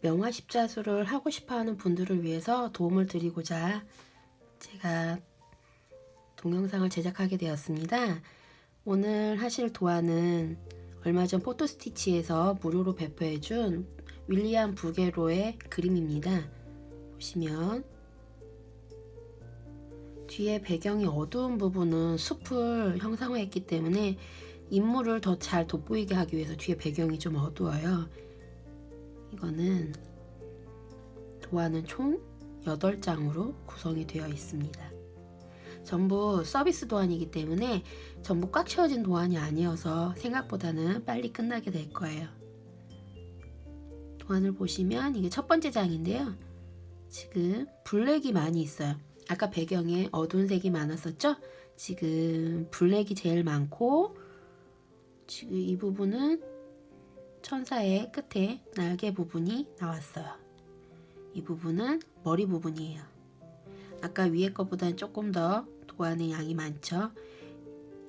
명화 십자수를 하고 싶어하는 분들을 위해서 도움을 드리고자 제가 동영상을 제작하게 되었습니다. 오늘 하실 도안은 얼마 전 포토스티치에서 무료로 배포해준 윌리엄 부게로의 그림입니다. 보시면 뒤에 배경이 어두운 부분은 숲을 형상화했기 때문에 인물을 더 잘 돋보이게 하기 위해서 뒤에 배경이 좀 어두워요. 이거는 도안은 총 8장으로 구성이 되어 있습니다. 전부 서비스 도안이기 때문에 전부 꽉 채워진 도안이 아니어서 생각보다는 빨리 끝나게 될 거예요. 도안을 보시면 이게 첫 번째 장인데요. 지금 블랙이 많이 있어요. 아까 배경에 어두운 색이 많았었죠? 지금 블랙이 제일 많고, 지금 이 부분은 천사의 끝에 날개 부분이 나왔어요. 이 부분은 머리 부분이에요. 아까 위에 것보다는 조금 더 도안의 양이 많죠?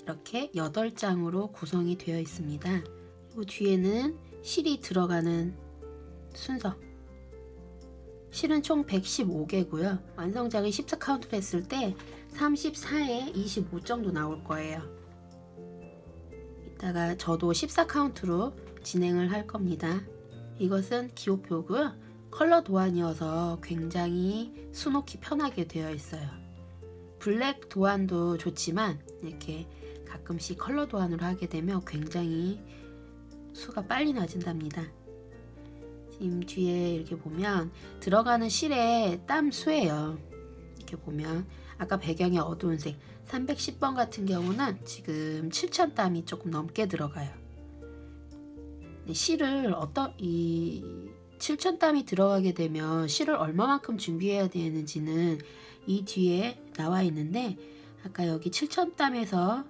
이렇게 8장으로 구성이 되어 있습니다. 그리고 뒤에는 실이 들어가는 순서. 실은 총 115개고요. 완성작을 14카운트를 했을 때 34에 25 정도 나올 거예요. 이따가 저도 14카운트로 진행을 할 겁니다. 이것은 기호표고요. 컬러 도안이어서 굉장히 수놓기 편하게 되어 있어요. 블랙 도안도 좋지만 이렇게 가끔씩 컬러 도안으로 하게 되면 굉장히 수가 빨리 낮은답니다. 지금 뒤에 이렇게 보면 들어가는 실의 땀 수예요. 이렇게 보면 아까 배경이 어두운 색 310번 같은 경우는 지금 7,000 땀이 조금 넘게 들어가요. 실을 이 7,000 땀이 들어가게 되면 실을 얼마만큼 준비해야 되는지는 이 뒤에 나와 있는데, 아까 여기 7,000 땀에서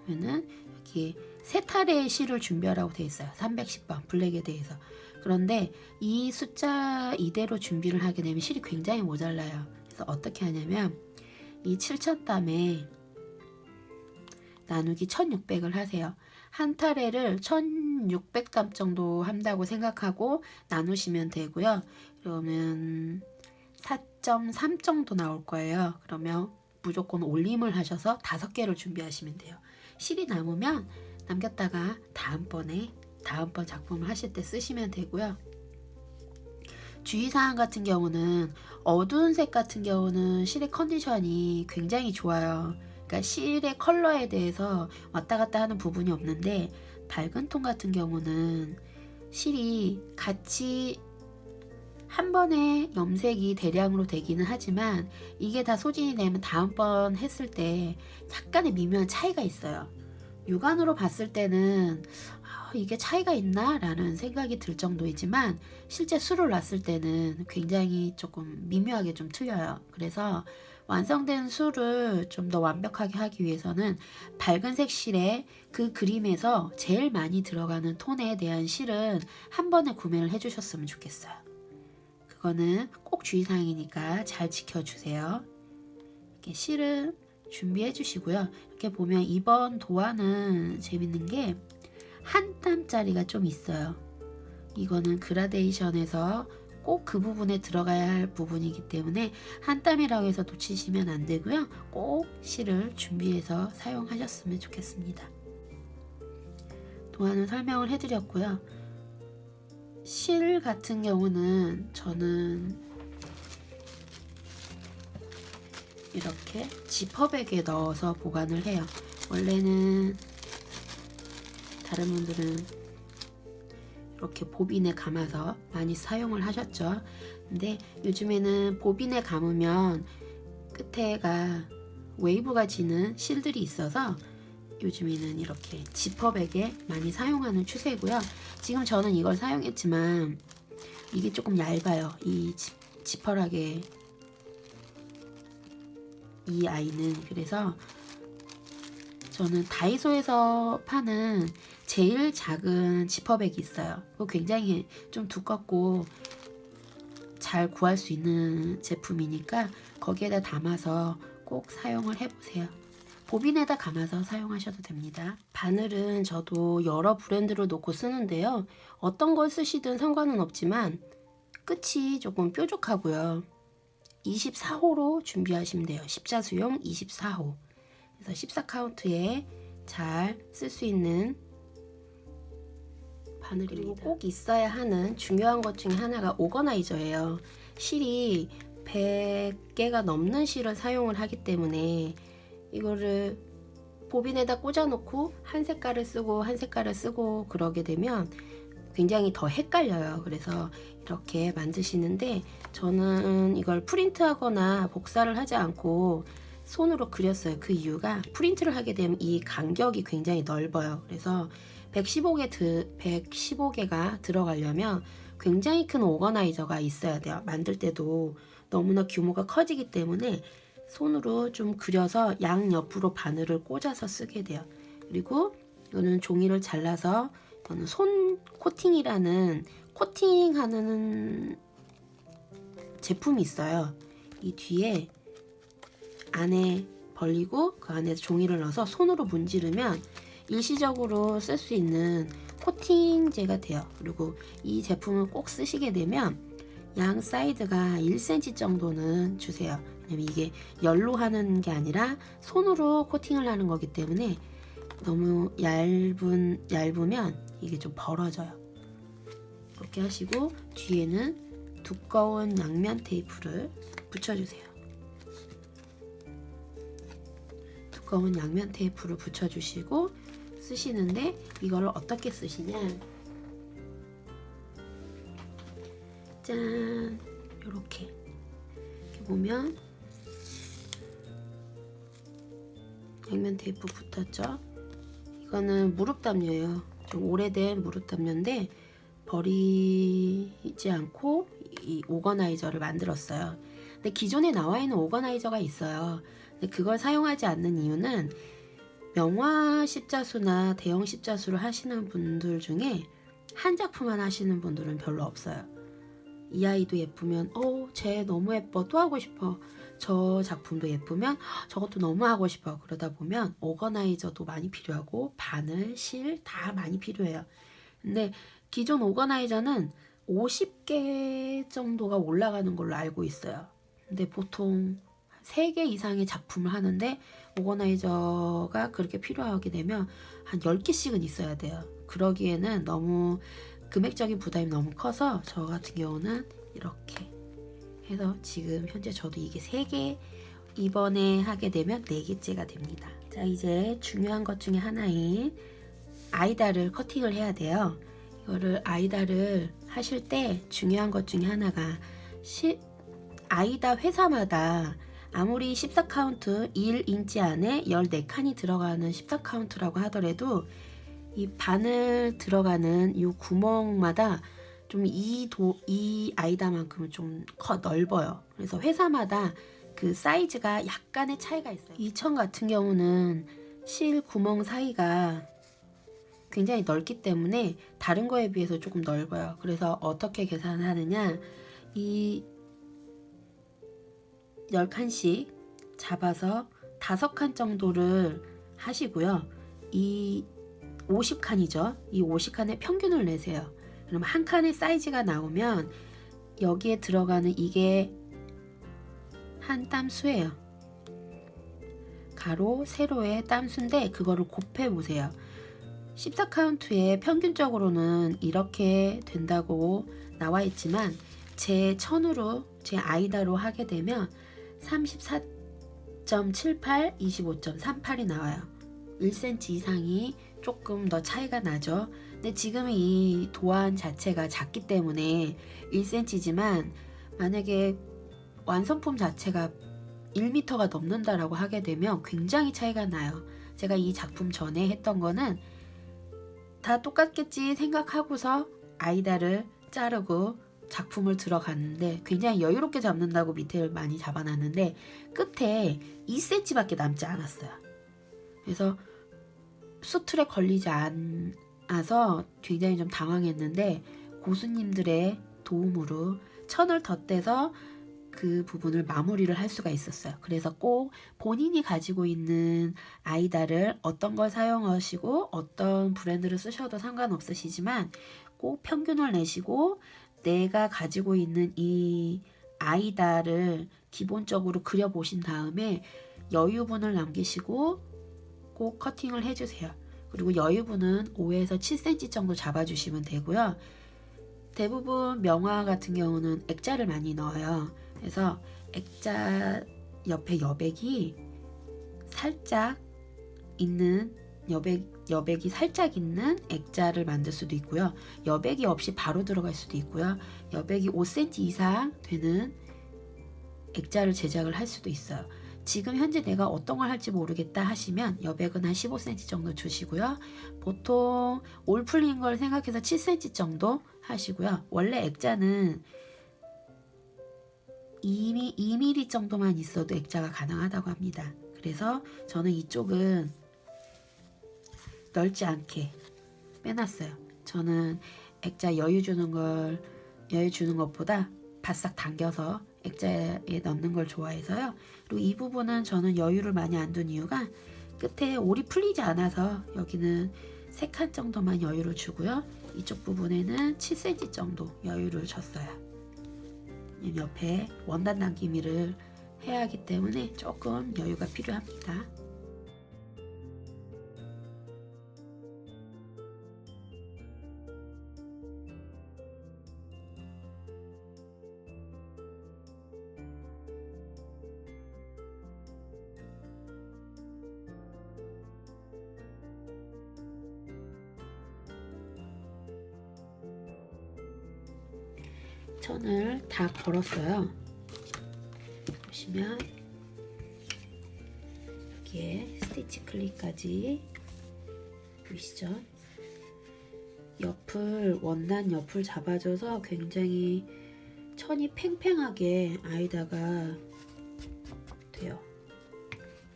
보면은 여기 세 타래의 실을 준비하라고 되어 있어요. 310번 블랙에 대해서. 그런데 이 숫자 이대로 준비를 하게 되면 실이 굉장히 모자라요. 그래서 어떻게 하냐면 이 7,000 땀에 나누기 1600을 하세요. 한 타래를 1600땀 정도 한다고 생각하고 나누시면 되고요. 그러면 4.3 정도 나올 거예요. 그러면 무조건 올림을 하셔서 5개를 준비하시면 돼요. 실이 남으면 남겼다가 다음번 작품을 하실 때 쓰시면 되고요. 주의사항 같은 경우는 어두운 색 같은 경우는 실의 컨디션이 굉장히 좋아요. 그러니까 실의 컬러에 대해서 왔다 갔다 하는 부분이 없는데, 밝은 톤 같은 경우는 실이 같이 한 번에 염색이 대량으로 되기는 하지만 이게 다 소진이 되면 다음번 했을 때 약간의 미묘한 차이가 있어요. 육안으로 봤을 때는 이게 차이가 있나? 라는 생각이 들 정도이지만 실제 수를 놨을 때는 굉장히 조금 미묘하게 좀 틀려요. 그래서 완성된 수를 좀 더 완벽하게 하기 위해서는 밝은색 실에 그 그림에서 제일 많이 들어가는 톤에 대한 실은 한 번에 구매를 해주셨으면 좋겠어요. 그거는 꼭 주의사항이니까 잘 지켜주세요. 이렇게 실은 준비해 주시고요. 이렇게 보면 이번 도안은 재밌는 게 한 땀짜리가 좀 있어요. 이거는 그라데이션에서 꼭 그 부분에 들어가야 할 부분이기 때문에 한 땀이라고 해서 놓치시면 안 되고요. 꼭 실을 준비해서 사용하셨으면 좋겠습니다. 도안을 설명을 해드렸고요. 실 같은 경우는 저는 이렇게 지퍼백에 넣어서 보관을 해요. 원래는 다른 분들은 이렇게 보빈에 감아서 많이 사용을 하셨죠. 근데 요즘에는 보빈에 감으면 끝에가 웨이브가 지는 실들이 있어서 요즘에는 이렇게 지퍼백에 많이 사용하는 추세고요. 지금 저는 이걸 사용했지만 이게 조금 얇아요. 이 지퍼락에 이 아이는. 그래서 저는 다이소에서 파는 제일 작은 지퍼백이 있어요. 그거 굉장히 좀 두껍고 잘 구할 수 있는 제품이니까 거기에다 담아서 꼭 사용을 해보세요. 보빈에다 감아서 사용하셔도 됩니다. 바늘은 저도 여러 브랜드를 놓고 쓰는데요. 어떤 걸 쓰시든 상관은 없지만 끝이 조금 뾰족하고요. 24호로 준비하시면 돼요. 십자수용 24호. 그래서 14카운트에 잘 쓸 수 있는 바늘입니다. 그리고 꼭 있어야 하는 중요한 것 중에 하나가 오거나이저예요. 실이 100개가 넘는 실을 사용을 하기 때문에 이거를 보빈에다 꽂아 놓고 한 색깔을 쓰고 한 색깔을 쓰고 그러게 되면 굉장히 더 헷갈려요. 그래서 이렇게 만드시는데 저는 이걸 프린트하거나 복사를 하지 않고 손으로 그렸어요. 그 이유가 프린트를 하게 되면 이 간격이 굉장히 넓어요. 그래서 115개가 들어가려면 굉장히 큰 오거나이저가 있어야 돼요. 만들 때도 너무나 규모가 커지기 때문에 손으로 좀 그려서 양옆으로 바늘을 꽂아서 쓰게 돼요. 그리고 이거는 종이를 잘라서 이거는 손 코팅이라는 코팅하는 제품이 있어요. 이 뒤에 안에 벌리고 그 안에 종이를 넣어서 손으로 문지르면 일시적으로 쓸 수 있는 코팅제가 돼요. 그리고 이 제품을 꼭 쓰시게 되면 양 사이드가 1cm 정도는 주세요. 왜냐면 이게 열로 하는 게 아니라 손으로 코팅을 하는 거기 때문에 너무 얇으면 이게 좀 벌어져요. 이렇게 하시고 뒤에는 두꺼운 양면 테이프를 붙여주세요. 두꺼운 양면 테이프를 붙여주시고 쓰시는데 이거를 어떻게 쓰시냐, 짠, 요렇게 보면 양면 테이프 붙었죠. 이거는 무릎 담요예요. 좀 오래된 무릎 담요인데 버리지 않고 이 오거나이저를 만들었어요. 근데 기존에 나와 있는 오거나이저가 있어요. 근데 그걸 사용하지 않는 이유는 명화 십자수나 대형 십자수를 하시는 분들 중에 한 작품만 하시는 분들은 별로 없어요. 이 아이도 예쁘면 쟤 너무 예뻐, 또 하고 싶어. 저 작품도 예쁘면 저것도 너무 하고 싶어. 그러다 보면 오거나이저도 많이 필요하고 바늘, 실 다 많이 필요해요. 근데 기존 오거나이저는 50개 정도가 올라가는 걸로 알고 있어요. 근데 보통 3개 이상의 작품을 하는데 오거나이저가 그렇게 필요하게 되면 한 10개씩은 있어야 돼요. 그러기에는 너무 금액적인 부담이 너무 커서 저 같은 경우는 이렇게 해서 지금 현재 저도 이게 3개, 이번에 하게 되면 4개째가 됩니다. 자, 이제 중요한 것 중에 하나인 아이다를 커팅을 해야 돼요. 이거를 아이다를 하실 때 중요한 것 중에 하나가 아이다 회사마다 아무리 14카운트 1인치 안에 14칸이 들어가는 14카운트라고 하더라도 이 바늘 들어가는 이 구멍마다 좀 이 아이다만큼은 좀 넓어요. 그래서 회사마다 그 사이즈가 약간의 차이가 있어요. 이 천 같은 경우는 실 구멍 사이가 굉장히 넓기 때문에 다른 거에 비해서 조금 넓어요. 그래서 어떻게 계산하느냐, 이 10칸씩 잡아서 5칸 정도를 하시고요. 이 50칸이죠. 이 50칸의 평균을 내세요. 그럼 한 칸의 사이즈가 나오면 여기에 들어가는 이게 한 땀수예요. 가로, 세로의 땀수인데 그거를 곱해 보세요. 14카운트에 평균적으로는 이렇게 된다고 나와 있지만 제 천으로, 제 아이다로 하게 되면 34.78, 25.38이 나와요. 1cm 이상이 조금 더 차이가 나죠. 근데 지금 이 도안 자체가 작기 때문에 1cm지만 만약에 완성품 자체가 1m가 넘는다라고 하게 되면 굉장히 차이가 나요. 제가 이 작품 전에 했던 거는 다 똑같겠지 생각하고서 아이다를 자르고 작품을 들어갔는데 굉장히 여유롭게 잡는다고 밑에를 많이 잡아놨는데 끝에 2cm밖에 남지 않았어요. 그래서 수틀에 걸리지 않아서 굉장히 좀 당황했는데 고수님들의 도움으로 천을 덧대서 그 부분을 마무리를 할 수가 있었어요. 그래서 꼭 본인이 가지고 있는 아이다를 어떤 걸 사용하시고 어떤 브랜드를 쓰셔도 상관없으시지만 꼭 평균을 내시고 내가 가지고 있는 이 아이다를 기본적으로 그려보신 다음에 여유분을 남기시고 꼭 커팅을 해주세요. 그리고 여유분은 5에서 7cm 정도 잡아주시면 되고요. 대부분 명화 같은 경우는 액자를 많이 넣어요. 그래서 액자 옆에 여백이 살짝 있는 여백이 살짝 있는 액자를 만들 수도 있고요. 여백이 없이 바로 들어갈 수도 있고요. 여백이 5cm 이상 되는 액자를 제작을 할 수도 있어요. 지금 현재 내가 어떤 걸 할지 모르겠다 하시면 여백은 한 15cm 정도 주시고요. 보통 올 풀린 걸 생각해서 7cm 정도 하시고요. 원래 액자는 2mm 정도만 있어도 액자가 가능하다고 합니다. 그래서 저는 이쪽은 넓지 않게 빼놨어요. 저는 액자 여유 주는 것보다 바싹 당겨서 액자에 넣는 걸 좋아해서요. 그리고 이 부분은 저는 여유를 많이 안 둔 이유가 끝에 올이 풀리지 않아서 여기는 3칸 정도만 여유를 주고요. 이쪽 부분에는 7cm 정도 여유를 줬어요. 옆에 원단 당기미를 해야 하기 때문에 조금 여유가 필요합니다. 천을 다 걸었어요. 보시면 여기에 스티치 클립까지 보이시죠? 원단 옆을 잡아줘서 굉장히 천이 팽팽하게 아이다가 돼요.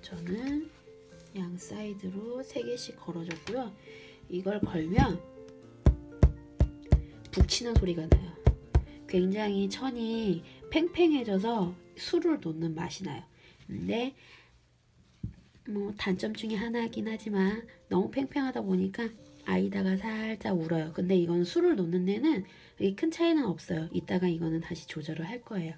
저는 양 사이드로 3개씩 걸어줬고요. 이걸 걸면 북치는 소리가 나요. 굉장히 천이 팽팽해져서 술을 놓는 맛이 나요. 근데 뭐 단점 중에 하나긴 하지만 너무 팽팽하다 보니까 아이다가 살짝 울어요. 근데 이건 술을 놓는 데는 큰 차이는 없어요. 이따가 이거는 다시 조절을 할 거예요.